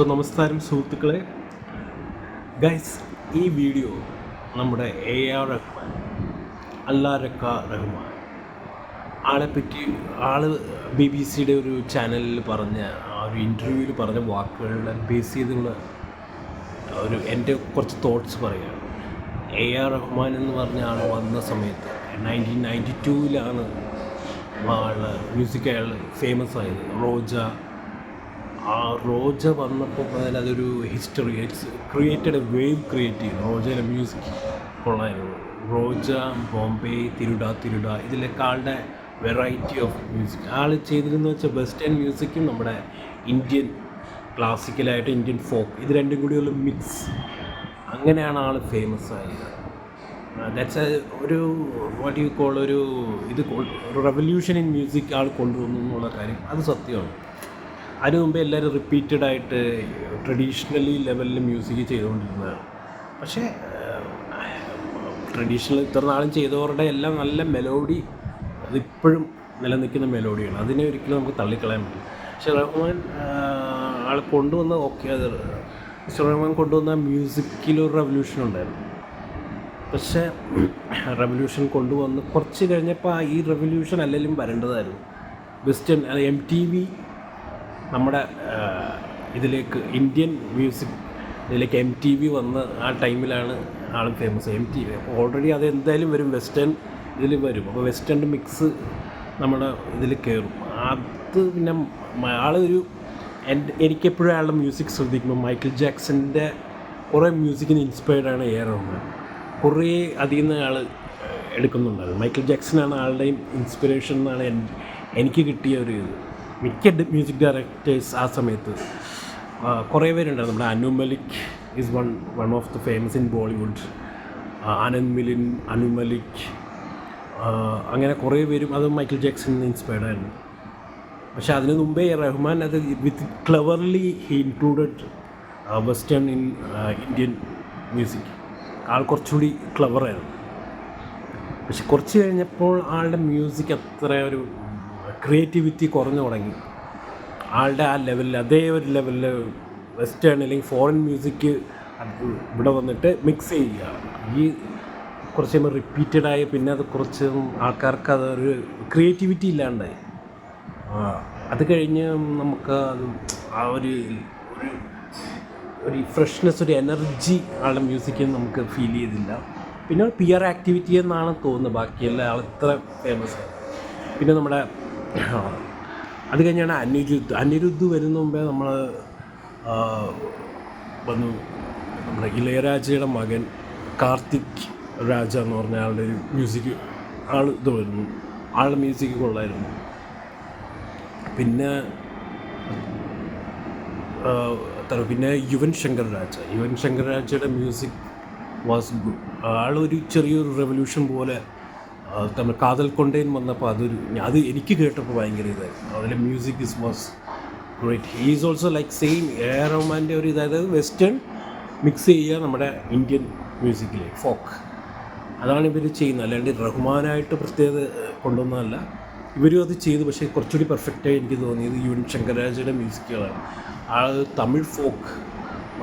നമസ്കാരം സുഹൃത്തുക്കളെ. ഗൈസ്, ഈ വീഡിയോ നമ്മുടെ AR റഹ്മാൻ, റഹ്മാൻ ആളെപ്പറ്റി BBC ഒരു ചാനലിൽ പറഞ്ഞ ആ ഒരു ഇൻ്റർവ്യൂവിൽ പറഞ്ഞ വാക്കുകളെ ബേസ് ചെയ്തുള്ള എൻ്റെ കുറച്ച് തോട്ട്സ് പറയുകയാണ്. AR റഹ്മാൻ എന്ന് പറഞ്ഞ ആൾ വന്ന സമയത്ത് 1992 മ്യൂസിക് അയാൾ ഫേമസ് ആയത്. റോജ വന്നപ്പോൾ മുതൽ അതൊരു history, it's created A wave create ചെയ്തു. റോജയുടെ മ്യൂസിക് കൊള്ളായിരുന്നു. റോജ, ബോംബെ, തിരുട ഇതിലൊക്കെ ആളുടെ വെറൈറ്റി ഓഫ് മ്യൂസിക് ആൾ ചെയ്തിരുന്നു വെച്ചാൽ വെസ്റ്റേൺ മ്യൂസിക്കും നമ്മുടെ ഇന്ത്യൻ ക്ലാസിക്കലായിട്ട് ഇന്ത്യൻ ഫോക്ക് ഇത് രണ്ടും കൂടിയുള്ള മിക്സ്. അങ്ങനെയാണ് ആൾ ഫേമസ് ആയത്. ദാറ്റ്സ് ഒരു വാട്ട് യു കോൾ ഒരു റെവല്യൂഷൻ ഇൻ മ്യൂസിക് ആൾ കൊണ്ടുവന്നു എന്നുള്ള കാര്യം അത് സത്യമാണ്. അതിനു മുമ്പേ എല്ലാവരും റിപ്പീറ്റഡായിട്ട് ട്രഡീഷണലി ലെവലിൽ മ്യൂസിക് ചെയ്തുകൊണ്ടിരുന്നതാണ്. പക്ഷേ ട്രഡീഷണൽ ഇത്ര നാളും ചെയ്തവരുടെ എല്ലാം നല്ല മെലോഡി, അതിപ്പോഴും നിലനിൽക്കുന്ന മെലോഡിയാണ്. അതിനെ ഒരിക്കലും നമുക്ക് തള്ളിക്കളയാൻ പറ്റില്ല. പക്ഷേ റഹ്മാൻ ആൾ കൊണ്ടുവന്ന റഹ്മാൻ കൊണ്ടുവന്ന മ്യൂസിക്കിലൊരു റെവല്യൂഷൻ ഉണ്ടായിരുന്നു. പക്ഷേ റെവല്യൂഷൻ കൊണ്ടുവന്ന് കുറച്ച് കഴിഞ്ഞപ്പോൾ ഈ റെവല്യൂഷൻ അല്ലെങ്കിലും വരേണ്ടതായിരുന്നു. വെസ്റ്റേൺ MTV നമ്മുടെ ഇതിലേക്ക് ഇന്ത്യൻ മ്യൂസിക് ഇതിലേക്ക് MTV വന്ന് ആ ടൈമിലാണ് ആൾ ഫേമസ്. MTV ഓൾറെഡി അത് എന്തായാലും വരും, വെസ്റ്റേൺ ഇതിൽ വരും. അപ്പോൾ വെസ്റ്റേൺ മിക്സ് നമ്മുടെ ഇതിൽ കയറും. അത് പിന്നെ എനിക്കെപ്പോഴും അയാളുടെ മ്യൂസിക് ശ്രദ്ധിക്കുമ്പോൾ മൈക്കിൾ ജാക്സൻ്റെ കുറേ മ്യൂസിക്കിന് ഇൻസ്പയർഡാണ് AR റഹ്മാൻ. കുറേ അതിൽ നിന്ന് ആൾ എടുക്കുന്നുണ്ടായിരുന്നു. മൈക്കിൾ ജാക്സനാണ് ആളുടെയും ഇൻസ്പിറേഷൻ എന്നാണ് എനിക്ക് കിട്ടിയ ഒരു ഇത്. മിക്ക മ്യൂസിക് ഡയറക്ടേഴ്സ് ആ സമയത്ത് കുറേ പേരുണ്ടായിരുന്നു. നമ്മുടെ Anu Malik is one of the famous in Bollywood. Anand Milind, Anu Malik, അങ്ങനെ കുറേ പേരും അത് മൈക്കിൾ ജാക്സൺ ഇൻസ്പയർഡ് ആയിരുന്നു. പക്ഷേ അതിന് മുമ്പേ റഹ്മാൻ അത് with cleverly he included western in Indian music. ആൾ കുറച്ചുകൂടി ക്ലവറായിരുന്നു. പക്ഷെ കുറച്ച് കഴിഞ്ഞപ്പോൾ ആളുടെ മ്യൂസിക് അത്ര ഒരു ക്രിയേറ്റിവിറ്റി കുറഞ്ഞു തുടങ്ങി. ആളുടെ ആ ലെവലിൽ അതേ ഒരു ലെവലിൽ വെസ്റ്റേൺ അല്ലെങ്കിൽ ഫോറിൻ മ്യൂസിക് ഇവിടെ വന്നിട്ട് മിക്സ് ചെയ്യുക. ഈ കുറച്ച് കഴിയുമ്പോൾ റിപ്പീറ്റഡായി പിന്നെ അത് കുറച്ച് ആൾക്കാർക്ക് അതൊരു ക്രിയേറ്റിവിറ്റി ഇല്ലാണ്ടായി. അത് കഴിഞ്ഞ് നമുക്ക് ആ ഒരു ഫ്രഷ്നെസ്, ഒരു എനർജി ആളുടെ മ്യൂസിക്കിൽ നമുക്ക് ഫീൽ ചെയ്തില്ല. പിന്നെ PR ആക്ടിവിറ്റി എന്നാണ് തോന്നുന്നത്. ബാക്കിയെല്ലാം ആൾ ഇത്ര ഫേമസ്. പിന്നെ നമ്മുടെ അത് കഴിഞ്ഞാണ് അനിരുദ്ധ് വരുന്ന മുമ്പേ നമ്മൾ വന്നു. നമ്മുടെ ഇളയരാജയുടെ മകൻ കാർത്തിക് രാജ എന്ന് പറഞ്ഞ ആളുടെ ഒരു മ്യൂസിക് ഇത് വരുന്നു. ആളുടെ മ്യൂസിക് കൊള്ളായിരുന്നു. പിന്നെ Yuvan Shankar രാജയുടെ music was good. ആളൊരു ചെറിയൊരു റെവല്യൂഷൻ പോലെ കാതൽ കൊണ്ടേൻ വന്നപ്പോൾ അത് എനിക്ക് കേട്ടപ്പോൾ ഭയങ്കര ഇതായിരുന്നു. അതിലെ music was great. He is also like same AR റഹ്മാൻ്റെ ഒരു അതായത് വെസ്റ്റേൺ മിക്സ് ചെയ്യുക നമ്മുടെ ഇന്ത്യൻ മ്യൂസിക്കിൽ ഫോക്ക്. അതാണ് ഇവർ ചെയ്യുന്നത്. അല്ലാണ്ട് റഹ്മാനായിട്ട് പ്രത്യേകത കൊണ്ടുവന്നതല്ല. ഇവരും അത് ചെയ്തു. പക്ഷേ കുറച്ചുകൂടി പെർഫെക്റ്റായി എനിക്ക് തോന്നിയത് യുവൻ ശങ്കർ രാജയുടെ മ്യൂസിക്കുകളാണ്. തമിഴ് ഫോക്ക്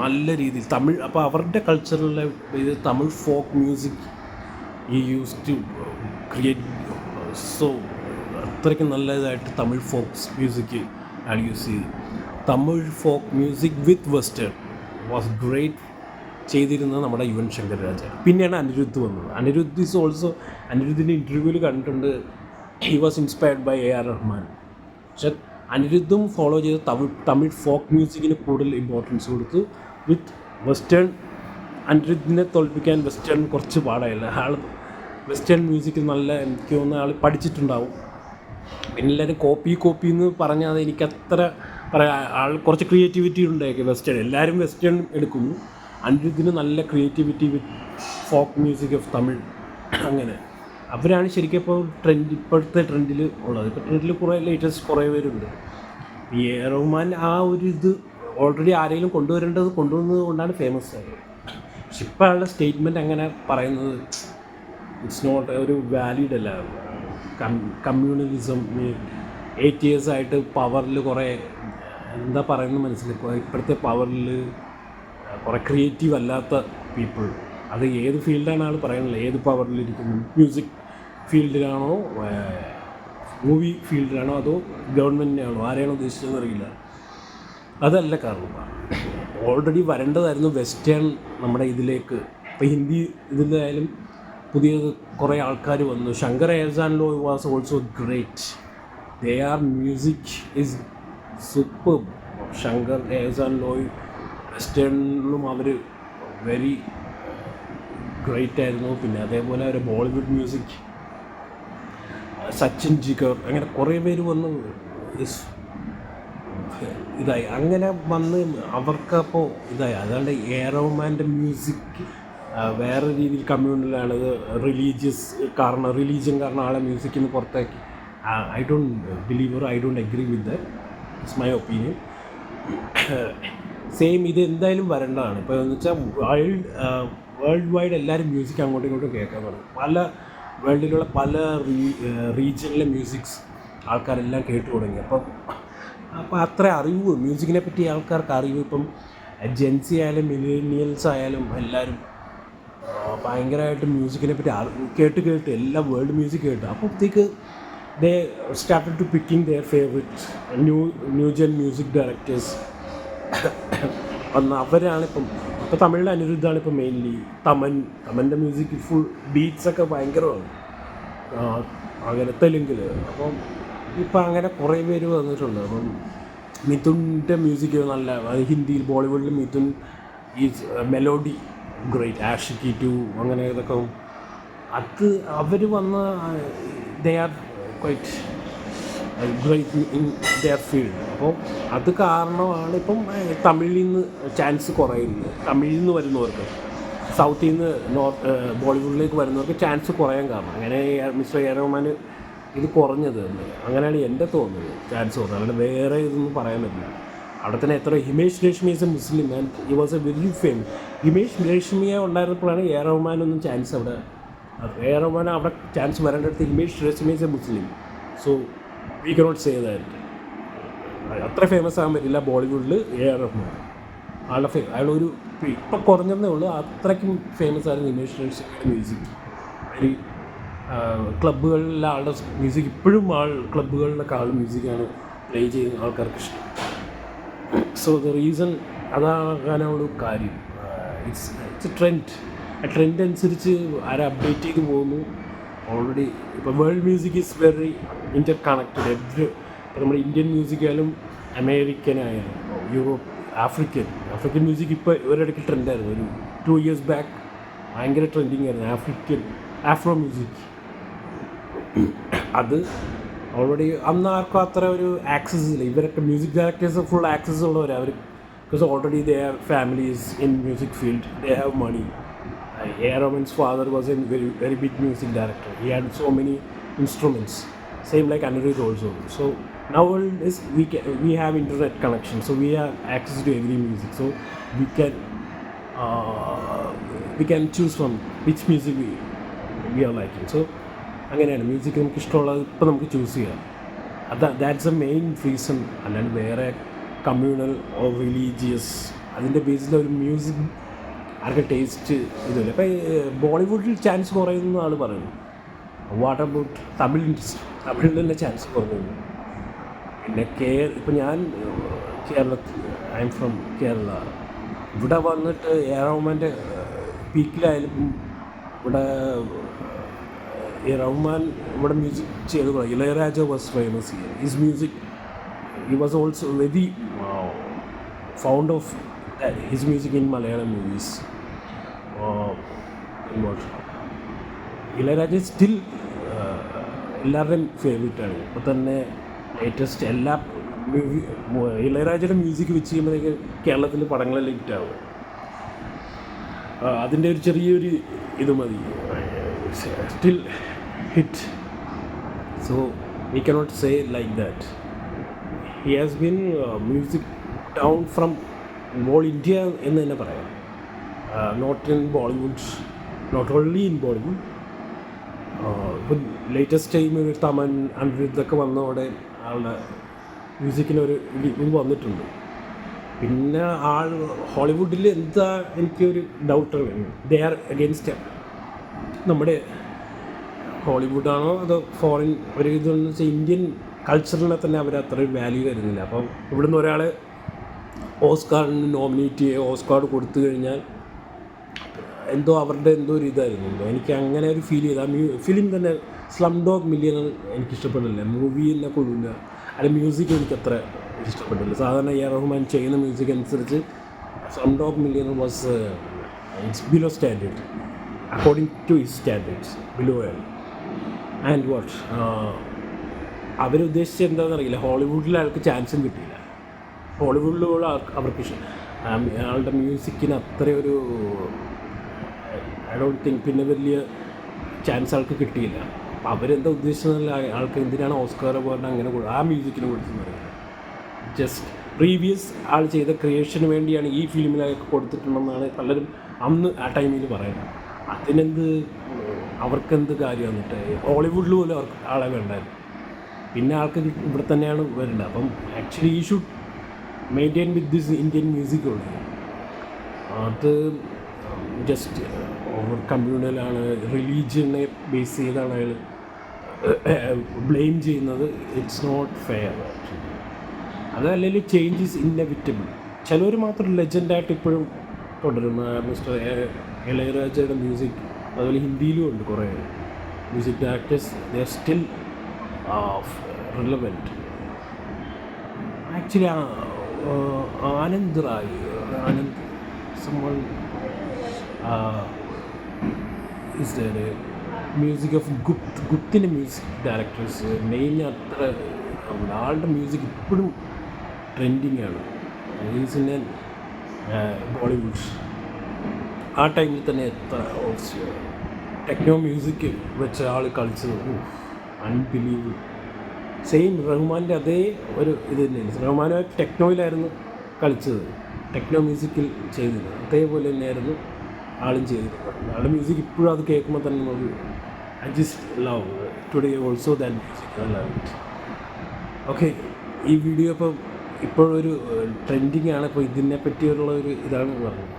നല്ല രീതിയിൽ അപ്പോൾ അവരുടെ കൾച്ചറിലെ ഇത് തമിഴ് ഫോക്ക് മ്യൂസിക് ഈ യൂസ് ടു ക്രിയേറ്റ്. സോ അത്രയ്ക്ക് നല്ലതായിട്ട് തമിഴ് ഫോക്സ് മ്യൂസിക് ആണ് യൂസ് ചെയ്ത്. Tamil folk music with western was great ചെയ്തിരുന്നത് നമ്മുടെ യുവൻ ശങ്കർ രാജ. പിന്നെയാണ് അനിരുദ്ധ് വന്നത്. അനിരുദ്ധിൻ്റെ ഇൻ്റർവ്യൂവിൽ കണ്ടിട്ടുണ്ട് he was inspired by AR Rahman. പക്ഷെ അനിരുദ്ധും ഫോളോ ചെയ്ത് തമിഴ് ഫോക്ക് മ്യൂസിക്കിന് കൂടുതൽ ഇമ്പോർട്ടൻസ് കൊടുത്തു വിത്ത് വെസ്റ്റേൺ. അനിരുദ്ധിനെ തോൽപ്പിക്കാൻ വെസ്റ്റേൺ കുറച്ച് പാടായില്ല. ആൾ വെസ്റ്റേൺ മ്യൂസിക് നല്ല, എനിക്ക് തോന്നുന്ന ആൾ പഠിച്ചിട്ടുണ്ടാവും. പിന്നെ എല്ലാവരും കോപ്പി എന്ന് പറഞ്ഞാൽ എനിക്കത്ര പറയാം. ആൾ കുറച്ച് ക്രിയേറ്റിവിറ്റി ഉണ്ടായിരിക്കും. എല്ലാവരും വെസ്റ്റേൺ എടുക്കുന്നു. അനിരുദ്ധിന് നല്ല creativity with folk music of Tamil. അങ്ങനെ അവരാണ് ശരിക്കും ഇപ്പോൾ ഇപ്പോഴത്തെ ട്രെൻഡിൽ ഉള്ളത്. ഇപ്പോൾ ട്രെൻഡിൽ കുറേ ലേറ്റസ്റ്റ് കുറേ പേരുണ്ട്. AR റഹ്മാൻ ആ ഒരു ഇത് ഓൾറെഡി ആരെങ്കിലും കൊണ്ടുവന്നത് കൊണ്ടാണ് ഫേമസ് ആയത്. പക്ഷെ ഇപ്പോൾ ആളുടെ സ്റ്റേറ്റ്മെൻറ്റ് അങ്ങനെ പറയുന്നത് ഇറ്റ്സ് നോട്ട് ഒരു വാലിഡ് അല്ല. കമ്മ്യൂണലിസം 8 years ആയിട്ട് പവറിൽ കുറേ എന്താ പറയുന്നത് മനസ്സിലാക്കുക. ഇപ്പോഴത്തെ പവറിൽ കുറേ ക്രിയേറ്റീവ് അല്ലാത്ത പീപ്പിൾ, അത് ഏത് ഫീൽഡാണ് ആൾ പറയുന്നില്ല, ഏത് പവറിലിരിക്കുന്നു, മ്യൂസിക് ഫീൽഡിലാണോ മൂവി ഫീൽഡിലാണോ അതോ ഗവൺമെൻറ്റിനാണോ ആരെയാണോ ഉദ്ദേശിച്ചതെന്ന് അറിയില്ല. അതല്ല കാരണം, ഓൾറെഡി വരേണ്ടതായിരുന്നു വെസ്റ്റേൺ നമ്മുടെ ഇതിലേക്ക്. ഇപ്പോൾ ഹിന്ദി ഇതിലായാലും പുതിയ കുറേ ആൾക്കാർ വന്നു. Shankar Ehsaan Loy was also great. Their music is super. Shankar Ehsaan Loy വെസ്റ്റേണിലും അവർ വെരി ഗ്രേറ്റ് ആയിരുന്നു. പിന്നെ അതേപോലെ ഒരു ബോളിവുഡ് മ്യൂസിക് സച്ചിൻ ജിഗർ, അങ്ങനെ കുറേ പേര് വന്ന് ഇതായി. അങ്ങനെ വന്ന് അവർക്കപ്പോൾ ഇതായി. അതുകൊണ്ട് എ ആർ റഹ്മാൻ്റെ മ്യൂസിക് വേറെ രീതിയിൽ കമ്മ്യൂണലാണ്. റിലീജിയൻ കാരണം ആളെ മ്യൂസിക്കിൽ നിന്ന് പുറത്താക്കി. I don't believe or I don't agree with that. It's my opinion. Same ഇത് എന്തായാലും വരേണ്ടതാണ്. ഇപ്പോൾ എന്ന് വെച്ചാൽ വേൾഡ് വൈഡ് എല്ലാവരും മ്യൂസിക് അങ്ങോട്ടും ഇങ്ങോട്ടും കേൾക്കാൻ തുടങ്ങും. പല വേൾഡിലുള്ള പല റീജിയനിലെ മ്യൂസിക്സ് ആൾക്കാരെല്ലാം കേട്ടു തുടങ്ങി. അപ്പോൾ അത്ര അറിവ് മ്യൂസിക്കിനെ പറ്റി ആൾക്കാർക്ക് അറിവ് ഇപ്പം ജെൻസി ആയാലും മില്ലേനിയൽസ് ആയാലും എല്ലാവരും ഭയങ്കരമായിട്ട് മ്യൂസിക്കിനെ പറ്റി കേട്ട് എല്ലാം വേൾഡ് മ്യൂസിക് കേട്ട്. അപ്പോഴത്തേക്ക് they started to picking their favourite new gen music directors വന്ന് അവരാണിപ്പം. ഇപ്പോൾ തമിഴിലെ അനിരുദ്ധാണ് ഇപ്പോൾ മെയിൻലി. തമൻ്റെ മ്യൂസിക് ഫുൾ ബീറ്റ്സൊക്കെ ഭയങ്കരമാണ്. അങ്ങനെ തെലുങ്കിൽ. അപ്പം ഇപ്പം അങ്ങനെ കുറേ പേര് വന്നിട്ടുണ്ട്. അപ്പം മിഥുൻ്റെ മ്യൂസിക് നല്ല, ഹിന്ദിയിൽ ബോളിവുഡിൽ Mithun is melody great. Aashiqui 2 അങ്ങനെ ഇതൊക്കെ അത് അവർ വന്ന് they are quite great in there field. അപ്പോൾ അത് കാരണമാണ് ഇപ്പം തമിഴിൽ നിന്ന് ചാൻസ് കുറയുന്നത്. തമിഴിൽ നിന്ന് വരുന്നവർക്ക്, സൗത്തിൽ നിന്ന് ബോളിവുഡിലേക്ക് വരുന്നവർക്ക് ചാൻസ് കുറയാൻ കാരണം. അങ്ങനെ മിസ്റ്റർ എ ആർ റഹ്മാൻ ഇത് കുറഞ്ഞത് അങ്ങനെയാണ് എൻ്റെ തോന്നുന്നത്. ചാൻസ് കുറഞ്ഞത്, അങ്ങനെ വേറെ ഇതൊന്നും പറയാൻ പറ്റില്ല. അവിടെ തന്നെ എത്ര Himesh Reshmi is a Muslim and he was a very famous. Himesh രേഷ്മിയെ ഉണ്ടായിരുന്നപ്പോഴാണ് എ ആർ റഹ്മാനൊന്നും ചാൻസ് അവിടെ. എ ആർ റഹ്മാൻ അവിടെ ചാൻസ് വരേണ്ടടുത്ത് Himesh Reshmi is a Muslim. So we cannot say that. അത്ര ഫേമസ് ആകാൻ പറ്റില്ല ബോളിവുഡിൽ എ ആർ റഹ്മാൻ. അയാളൊരു ഇപ്പം കുറഞ്ഞതേ ഉള്ളൂ. അത്രയ്ക്കും ഫേമസ് ആയിരുന്നു ഹിമേഷ് രേഷ്മിയുടെ മ്യൂസിക്. വെരി ക്ലബ്ബുകളിലെ ആളുടെ മ്യൂസിക് ഇപ്പോഴും ക്ലബ്ബുകളിലൊക്കെ മ്യൂസിക്കാണ് പ്ലേ ചെയ്യുന്ന ആൾക്കാർക്ക് ഇഷ്ടം. സോ ദ റീസൺ അതാകാനുള്ള കാര്യം. It's A trend. ആ ട്രെൻഡ് അനുസരിച്ച് ആരെ അപ്ഡേറ്റ് ചെയ്ത് പോകുന്നു. ഓൾറെഡി ഇപ്പോൾ world music is very inter connected. നമ്മുടെ ഇന്ത്യൻ മ്യൂസിക്കായാലും അമേരിക്കൻ ആയാലും യൂറോപ്പ്, ആഫ്രിക്കൻ മ്യൂസിക് ഇപ്പോൾ ഒരിടയ്ക്ക് ട്രെൻഡായിരുന്നു. ഒരു 2 years ബാക്ക് ഭയങ്കര ട്രെൻഡിങ് ആയിരുന്നു ആഫ്രോ മ്യൂസിക്. അത് ഓൾറെഡി അന്ന് ആർക്കും അത്ര ഒരു ആക്സസ് ഇല്ല. ഇവരൊക്കെ മ്യൂസിക് ഡയറക്ടേഴ്സ് ഫുൾ ആക്സസ് ഉള്ളവർ. അവർ because already they have families in music field, they have money. A R Rahman's father was a very big music director. He had so many instruments, same like Anirudh also. So nowadays we have internet connection, so we have access to every music, so we can choose from which music we are liking. So അങ്ങനെയാണ് music നമുക്ക് ഇഷ്ടമുള്ളത് ഇപ്പോൾ നമുക്ക് choose ചെയ്യാം. That's A main reason. അല്ലാണ്ട് വേറെ communal or religious അതിൻ്റെ ബേസിലൊരു music ആർക്ക് taste ഇതില്ല. ഇപ്പോൾ ബോളിവുഡിൽ ചാൻസ് കുറയുന്ന ആൾ പറയുന്നു. What about Tamil industry? തമിഴിൽ തന്നെ ചാൻസ് കുറഞ്ഞു. പിന്നെ ഇപ്പോൾ ഞാൻ ഐ എം ഫ്രം കേരള. ഇവിടെ വന്നിട്ട് എ ആർ റഹ്മാൻ്റെ പീക്കിലായാലും ഇവിടെ റഹ്മാൻ ഇവിടെ മ്യൂസിക് ചെയ്ത് തുടങ്ങി. Ilaiyaraaja was famous here. His music he was also very found of his music in Malayalam movies. Ilaiyaraaja still എല്ലാവരുടെയും ഫേവറേറ്റാണ്. ഇപ്പോൾ തന്നെ ലേറ്റസ്റ്റ് എല്ലാ ഇളയരാജയുടെ മ്യൂസിക് വെച്ച് ചെയ്യുമ്പോഴത്തേക്ക് കേരളത്തിൽ പടങ്ങളെല്ലാം ഹിറ്റാവും. അതിൻ്റെ ഒരു ചെറിയൊരു ഇത് മതി, still hit. So we cannot say like that. He has been music down from whole India എന്ന് തന്നെ പറയാം. Not in Bollywood, not only in Bollywood. ഇപ്പം ലേറ്റസ്റ്റ് ടൈം തമൻ അനിരുദ്ധൊക്കെ വന്നതോടെ ആളുടെ മ്യൂസിക്കിനൊരു ഇത് വന്നിട്ടുണ്ട്. പിന്നെ ഹോളിവുഡിൽ എന്താ എനിക്കൊരു ഡൗട്ടാണ്, ദേ ആർ അഗെയിൻസ്റ്റ് നമ്മുടെ ഹോളിവുഡാണോ അതോ ഫോറിൻ ഒരു ഇതെന്ന് വെച്ചാൽ ഇന്ത്യൻ കൾച്ചറിനെ തന്നെ അവർ അത്രയും വാല്യൂ തരുന്നില്ല. അപ്പം ഇവിടുന്ന് ഒരാൾ ഓസ്കാറിന് നോമിനേറ്റ് ചെയ്യുക, ഓസ്കാർ കൊടുത്തു കഴിഞ്ഞാൽ എന്തോ അവരുടെ എന്തോ ഒരു ഇതായിരുന്നു. എനിക്ക് അങ്ങനെ ഒരു ഫീൽ ചെയ്ത് ആ ഫിലിം തന്നെ സ്ലം ഡോഗ് മില്യണർ എനിക്കിഷ്ടപ്പെടില്ല, മൂവി എന്നെ കൊള്ളില്ല, അല്ലെങ്കിൽ മ്യൂസിക് എനിക്കത്ര ഇഷ്ടപ്പെട്ടില്ല. സാധാരണ എ ആർ റഹ്മാൻ ചെയ്യുന്ന മ്യൂസിക് അനുസരിച്ച് Slumdog Millionaire was it's below standard, according to his standards below ആണ്. ആൻഡ് വാട്ട് അവരുദ്ദേശിച്ചത് എന്താണെന്ന് അറിയില്ല, ഹോളിവുഡിൽ ആൾക്ക് ചാൻസും കിട്ടിയില്ല. ഹോളിവുഡിലുള്ള അവർക്ക് ആളുടെ മ്യൂസിക്കിന് അത്രയൊരു ഐ ഡോണ്ട് തിങ്ക് പിന്നെ വലിയ ചാൻസ് ആൾക്ക് കിട്ടിയില്ല. അപ്പം അവരെന്താ ഉദ്ദേശിച്ചതല്ല, ആൾക്ക് എന്തിനാണ് ഓസ്കാർ അവാർഡ് അങ്ങനെ ആ മ്യൂസിക്കിന് കൊടുത്തെന്ന് പറയുന്നത്. ജസ്റ്റ് പ്രീവിയസ് ആൾ ചെയ്ത ക്രിയേഷന് വേണ്ടിയാണ് ഈ ഫിലിമിലൊക്കെ കൊടുത്തിട്ടുണ്ടെന്നാണ് പലരും അന്ന് ആ ടൈമിൽ പറയുന്നത്. അതിനെന്ത് അവർക്കെന്ത് കാര്യം വന്നിട്ട് ഹോളിവുഡിൽ പോലും അവർക്ക് ആളെ വേണ്ടായിരുന്നു. പിന്നെ ആൾക്ക് ഇവിടെ തന്നെയാണ് വരേണ്ടത്. അപ്പം ആക്ച്വലി ഈ should maintain with this Indian music ഉള്ളത്. അത് ജസ്റ്റ് ഓവർ കമ്മ്യൂണലാണ്, റിലീജിയനെ ബേസ് ചെയ്താണ് അയാൾ ബ്ലെയിം ചെയ്യുന്നത്. It's not fair actually. അതല്ലെങ്കിൽ ചേഞ്ച് ഈസ് ഇന്നെവിറ്റബിൾ. ചിലർ മാത്രം ലെജൻഡായിട്ട് ഇപ്പോഴും തുടരും. മിസ്റ്റർ ഇളയരാജയുടെ മ്യൂസിക്, അതുപോലെ ഹിന്ദിയിലും ഉണ്ട് കുറേ music directors, they are still relevant. Actually Anand Rai, someone is there music of ഗുത്തിൻ്റെ മ്യൂസിക് ഡയറക്ടേഴ്സ് മെയിൻ അത്ര ആളുടെ മ്യൂസിക് ഇപ്പോഴും ട്രെൻഡിങ് ആണ്. ഈസിൻ്റെ ബോളിവുഡ് ആ ടൈമിൽ തന്നെ എത്ര ടെക്നോ മ്യൂസിക് വെച്ച ആൾ കളിച്ചത് അൺബിലീവബിൾ. സെയിം റഹ്മാൻ്റെ അതേ ഒരു ഇത് തന്നെയാണ്. റഹ്മാൻ ടെക്നോയിലായിരുന്നു കളിച്ചത്, ടെക്നോ മ്യൂസിക്കിൽ ചെയ്തത് അതേപോലെ തന്നെയായിരുന്നു ആളും ചെയ്തിരുന്നത്. ആളുടെ മ്യൂസിക് ഇപ്പോഴും അത് കേൾക്കുമ്പോൾ തന്നെ നമുക്ക് I just love today also that music. I love it. Okay, ഈ വീഡിയോ ഇപ്പോഴൊരു ട്രെൻഡിങ് ആണ്. ഇപ്പോൾ ഇതിനെ പറ്റിയുള്ള ഒരു ഇതാണ് പറഞ്ഞത്.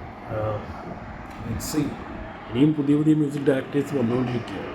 ഇനിയും പുതിയ പുതിയ മ്യൂസിക് ഡയറക്ടേഴ്സ് വന്നുകൊണ്ടിരിക്കുകയാണ്.